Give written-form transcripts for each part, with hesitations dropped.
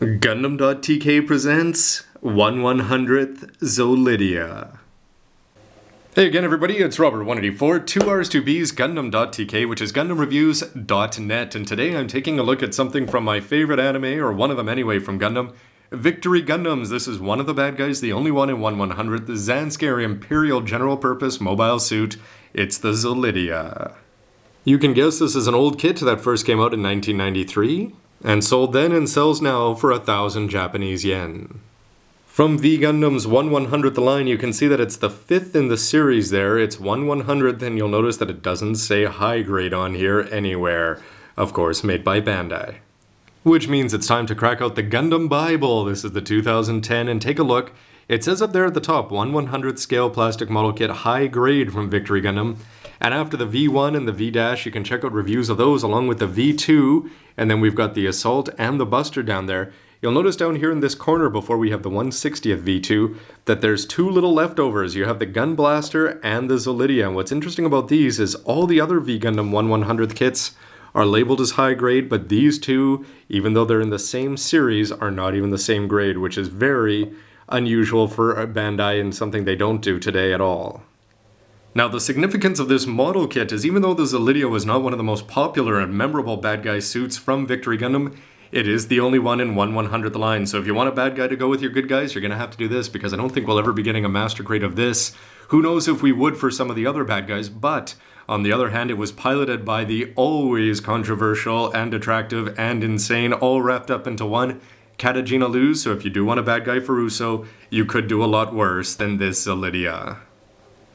Gundam.tk presents 1/100th Zollidia. Hey again everybody, it's Robert184, 2Rs2Bs Gundam.tk, which is GundamReviews.net, and today I'm taking a look at something from my favorite anime, or one of them anyway from Gundam, Victory Gundams. This is one of the bad guys, the only one in 1/100th, the Zanskar Imperial General Purpose Mobile Suit. It's the Zollidia. You can guess this is an old kit that first came out in 1993. And sold then and sells now for 1,000 Japanese yen. From V Gundam's 1/100th line, you can see that it's the 5th in the series there. It's 1/100th, and you'll notice that it doesn't say high grade on here anywhere. Of course, made by Bandai. Which means it's time to crack out the Gundam Bible. This is the 2010, and take a look. It says up there at the top, 1/100th scale plastic model kit, high grade from Victory Gundam. And after the V1 and the V-, you can check out reviews of those along with the V2, and then we've got the Assault and the Buster down there. You'll notice down here in this corner before we have the 160th V2 that there's two little leftovers. You have the Gun Blaster and the Zollidia. And what's interesting about these is all the other V Gundam 1/100th kits are labeled as high grade, but these two, even though they're in the same series, are not even the same grade, which is very unusual for Bandai and something they don't do today at all. Now, the significance of this model kit is even though the Zollidia was not one of the most popular and memorable bad guy suits from Victory Gundam, it is the only one in 1/100th line. So if you want a bad guy to go with your good guys, you're going to have to do this, because I don't think we'll ever be getting a master grade of this. Who knows if we would for some of the other bad guys, but on the other hand, it was piloted by the always controversial and attractive and insane, all wrapped up into one, Katajina Luz. So if you do want a bad guy for Uso, you could do a lot worse than this Zollidia.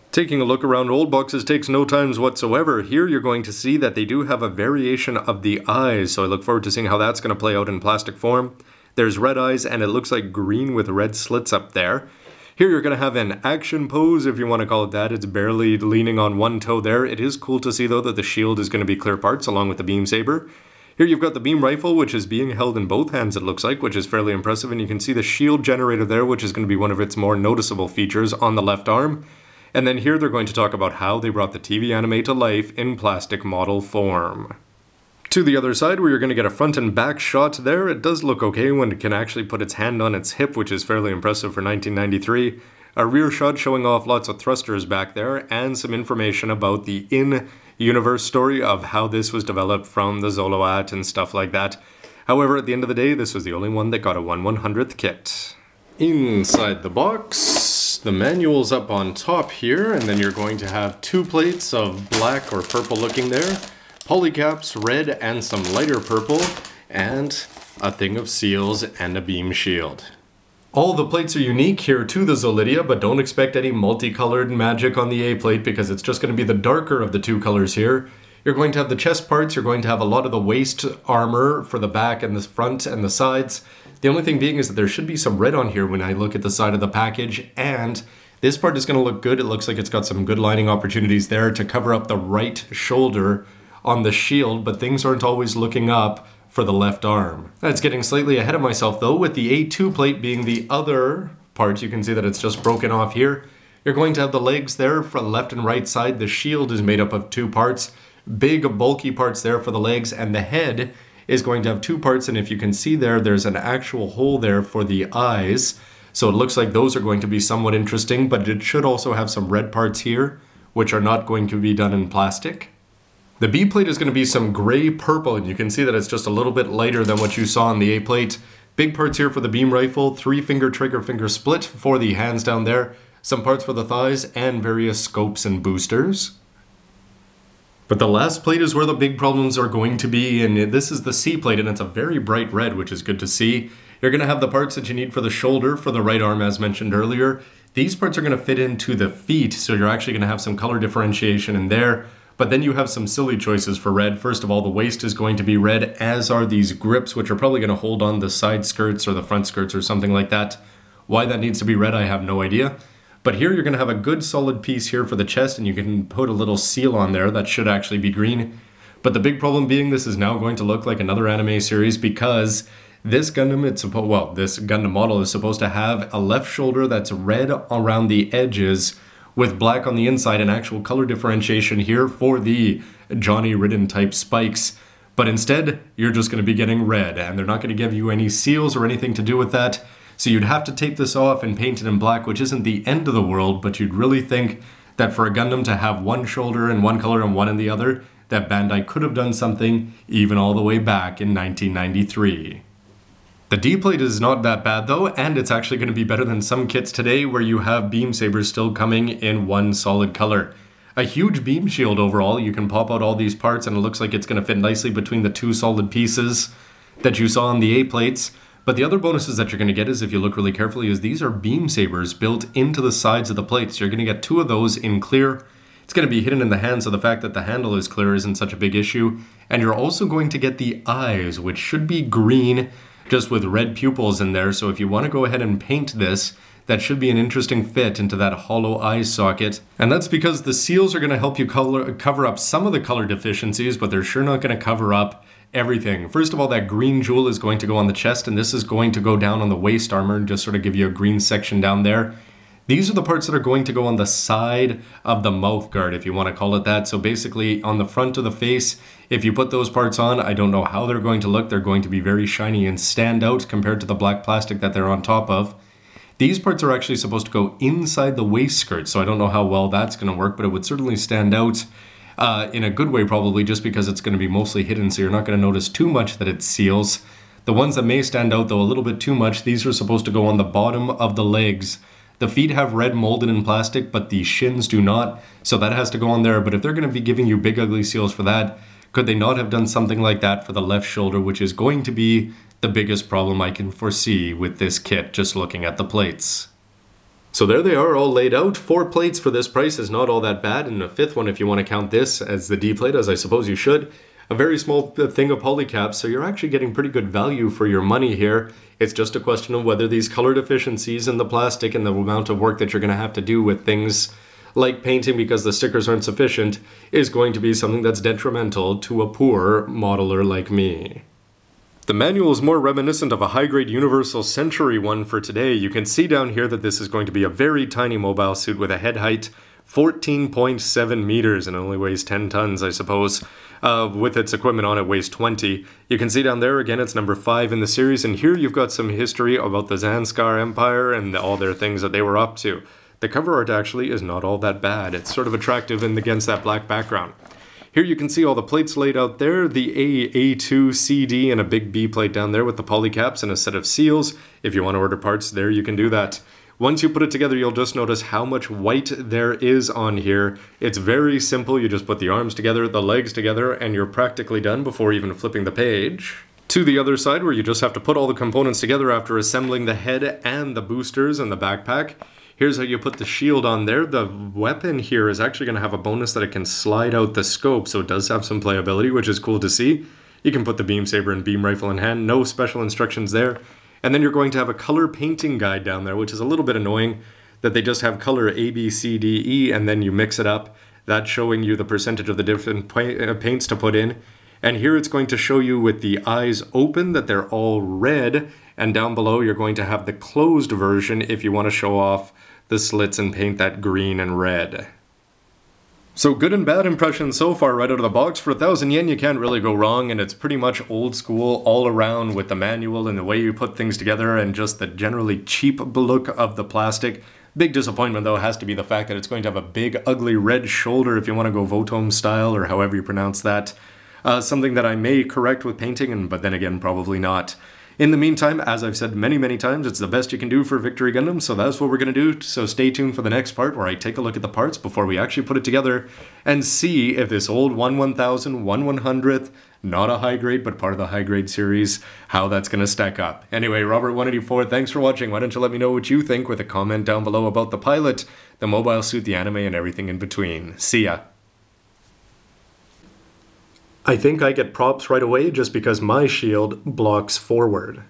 Taking a look around old boxes takes no time whatsoever. Here you're going to see that they do have a variation of the eyes, so I look forward to seeing how that's going to play out in plastic form. There's red eyes, and it looks like green with red slits up there. Here you're going to have an action pose, if you want to call it that. It's barely leaning on one toe there. It is cool to see, though, that the shield is going to be clear parts along with the beam saber. Here you've got the beam rifle, which is being held in both hands, it looks like, which is fairly impressive, and you can see the shield generator there, which is going to be one of its more noticeable features on the left arm. And then here they're going to talk about how they brought the TV anime to life in plastic model form. To the other side, where you're going to get a front and back shot there, it does look okay when it can actually put its hand on its hip, which is fairly impressive for 1993. A rear shot showing off lots of thrusters back there, and some information about the in-universe story of how this was developed from the Zoloat and stuff like that. However, at the end of the day, this was the only one that got a 1/100th kit. Inside the box, the manual's up on top here, and then you're going to have two plates of black or purple looking there, polycaps, red, and some lighter purple, and a thing of seals and a beam shield. All the plates are unique here to the Zollidia, but don't expect any multicolored magic on the A plate, because it's just going to be the darker of the two colors here. You're going to have the chest parts, you're going to have a lot of the waist armor for the back and the front and the sides. The only thing being is that there should be some red on here when I look at the side of the package, and this part is going to look good. It looks like it's got some good lining opportunities there to cover up the right shoulder on the shield, but things aren't always looking up for the left arm. That's getting slightly ahead of myself though, with the A2 plate being the other part. You can see that it's just broken off here. You're going to have the legs there for the left and right side. The shield is made up of two parts, big bulky parts there for the legs, and the head is going to have two parts, and if you can see there, there's an actual hole there for the eyes. So it looks like those are going to be somewhat interesting, but it should also have some red parts here, which are not going to be done in plastic. The B plate is going to be some gray purple, and you can see that it's just a little bit lighter than what you saw on the A plate. Big parts here for the beam rifle, 3-finger trigger finger split for the hands down there, some parts for the thighs, and various scopes and boosters. But the last plate is where the big problems are going to be, and this is the C plate, and it's a very bright red, which is good to see. You're going to have the parts that you need for the shoulder, for the right arm, as mentioned earlier. These parts are going to fit into the feet, so you're actually going to have some color differentiation in there. But then you have some silly choices for red. First of all, the waist is going to be red, as are these grips, which are probably going to hold on the side skirts or the front skirts or something like that. Why that needs to be red, I have no idea. But here you're going to have a good solid piece here for the chest, and you can put a little seal on there that should actually be green. But the big problem being this is now going to look like another anime series, because this Gundam, this Gundam model is supposed to have a left shoulder that's red around the edges with black on the inside, and actual color differentiation here for the Johnny Ridden type spikes. But instead, you're just going to be getting red, and they're not going to give you any seals or anything to do with that. So you'd have to tape this off and paint it in black, which isn't the end of the world, but you'd really think that for a Gundam to have one shoulder in one color and one in the other, that Bandai could have done something even all the way back in 1993. The D-plate is not that bad though, and it's actually going to be better than some kits today where you have beam sabers still coming in one solid color. A huge beam shield overall, you can pop out all these parts and it looks like it's going to fit nicely between the two solid pieces that you saw on the A-plates. But the other bonuses that you're going to get is, if you look really carefully, is these are beam sabers built into the sides of the plates. You're going to get 2 of those in clear. It's going to be hidden in the hand, so the fact that the handle is clear isn't such a big issue. And you're also going to get the eyes, which should be green, just with red pupils in there. So if you want to go ahead and paint this, that should be an interesting fit into that hollow eye socket. And that's because the seals are going to help you cover up some of the color deficiencies, but they're sure not going to cover up everything. First of all, that green jewel is going to go on the chest, and this is going to go down on the waist armor and just sort of give you a green section down there. These are the parts that are going to go on the side of the mouth guard, if you want to call it that. So basically on the front of the face, if you put those parts on, I don't know how they're going to look. They're going to be very shiny and stand out compared to the black plastic that they're on top of. These parts are actually supposed to go inside the waist skirt, so I don't know how well that's going to work, but it would certainly stand out in a good way probably, just because it's going to be mostly hidden, so you're not going to notice too much that it seals. The ones that may stand out though a little bit too much, these are supposed to go on the bottom of the legs. The feet have red molded in plastic, but the shins do not, so that has to go on there. But if they're going to be giving you big ugly seals for that, could they not have done something like that for the left shoulder, which is going to be the biggest problem I can foresee with this kit, just looking at the plates. So there they are, all laid out. 4 plates for this price is not all that bad, and a 5th one if you want to count this as the D plate, as I suppose you should. A very small thing of polycaps, so you're actually getting pretty good value for your money here. It's just a question of whether these color deficiencies in the plastic and the amount of work that you're going to have to do with things like painting because the stickers aren't sufficient is going to be something that's detrimental to a poor modeler like me. The manual is more reminiscent of a high-grade Universal Century one for today. You can see down here that this is going to be a very tiny mobile suit with a head height 14.7 meters and only weighs 10 tons, I suppose. With its equipment on it weighs 20. You can see down there again it's number 5 in the series, and here you've got some history about the Zanskar Empire and all their things that they were up to. The cover art actually is not all that bad. It's sort of attractive and against that black background. Here you can see all the plates laid out there, the A, A2, C, D, and a big B plate down there with the polycaps and a set of seals. If you want to order parts there, you can do that. Once you put it together, you'll just notice how much white there is on here. It's very simple. You just put the arms together, the legs together, and you're practically done before even flipping the page. To the other side, where you just have to put all the components together after assembling the head and the boosters and the backpack. Here's how you put the shield on there. The weapon here is actually going to have a bonus that it can slide out the scope, so it does have some playability, which is cool to see. You can put the beam saber and beam rifle in hand, no special instructions there. And then you're going to have a color painting guide down there, which is a little bit annoying that they just have color A, B, C, D, E, and then you mix it up. That's showing you the percentage of the different paints to put in. And here it's going to show you with the eyes open that they're all red, and down below you're going to have the closed version if you want to show off the slits and paint that green and red. So good and bad impressions so far right out of the box. For 1,000 yen you can't really go wrong, and it's pretty much old school all around with the manual and the way you put things together and just the generally cheap look of the plastic. Big disappointment though has to be the fact that it's going to have a big ugly red shoulder if you want to go Votom style or however you pronounce that. Something that I may correct with painting, but then again probably not. In the meantime, as I've said many times, it's the best you can do for Victory Gundam, so that's what we're going to do. So stay tuned for the next part where I take a look at the parts before we actually put it together and see if this old 1/1000, 1/100th, not a high grade but part of the high grade series, how that's going to stack up. Anyway, Robert184, thanks for watching. Why don't you let me know what you think with a comment down below about the pilot, the mobile suit, the anime, and everything in between. See ya! I think I get props right away just because my shield blocks forward.